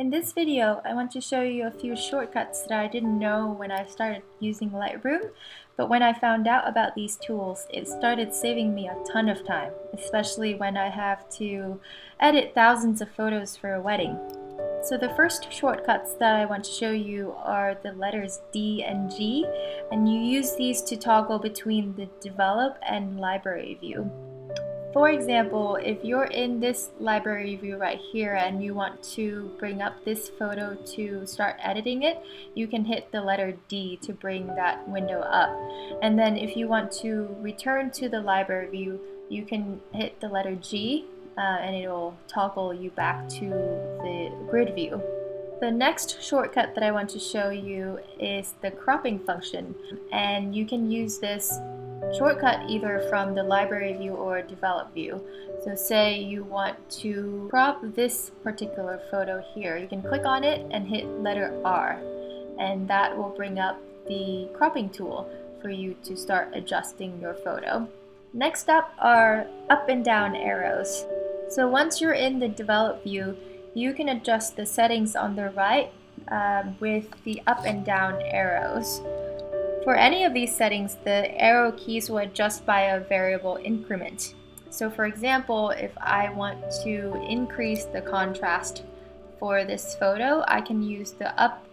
In this video, I want to show you a few shortcuts that I didn't know when I started using Lightroom, but when I found out about these tools, it started saving me a ton of time, especially when I have to edit thousands of photos for a wedding. So the first shortcuts that I want to show you are the letters D and G, and you use these to toggle between the Develop and Library view. For example, if you're in this library view right here and you want to bring up this photo to start editing it, you can hit the letter D to bring that window up. And then if you want to return to the library view, you can hit the letter G and it'll toggle you back to the grid view. The next shortcut that I want to show you is the cropping function, and you can use this shortcut either from the library view or develop view. So say you want to crop this particular photo here, you can click on it and hit letter R, and that will bring up the cropping tool for you to start adjusting your photo. Next up are up and down arrows. So once you're in the develop view, you can adjust the settings on the right with the up and down arrows. For any of these settings, the arrow keys will adjust by a variable increment. So for example, if I want to increase the contrast for this photo, I can use the up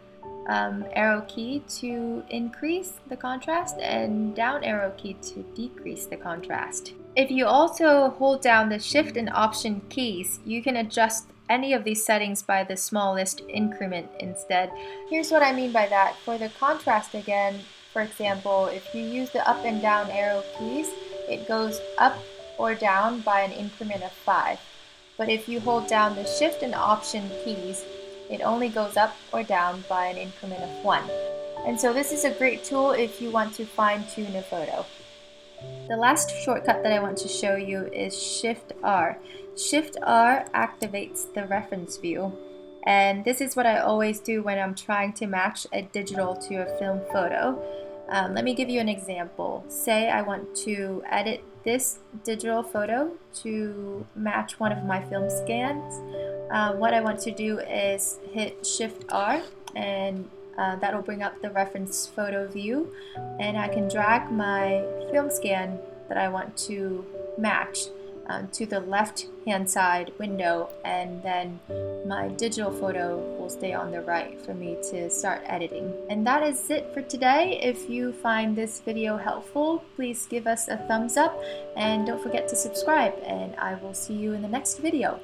arrow key to increase the contrast and down arrow key to decrease the contrast. If you also hold down the Shift and Option keys, you can adjust any of these settings by the smallest increment instead. Here's what I mean by that. For the contrast again, for example, if you use the up and down arrow keys, it goes up or down by an increment of 5. But if you hold down the Shift and Option keys, it only goes up or down by an increment of 1. And so this is a great tool if you want to fine-tune a photo. The last shortcut that I want to show you is Shift R. Shift R activates the reference view, and this is what I always do when I'm trying to match a digital to a film photo. Let me give you an example. Say I want to edit this digital photo to match one of my film scans. What I want to do is hit Shift R, and that will bring up the reference photo view, and I can drag my film scan that I want to match to the left hand side window, and then my digital photo will stay on the right for me to start editing. And that is it for today. If you find this video helpful, please give us a thumbs up and don't forget to subscribe, and I will see you in the next video.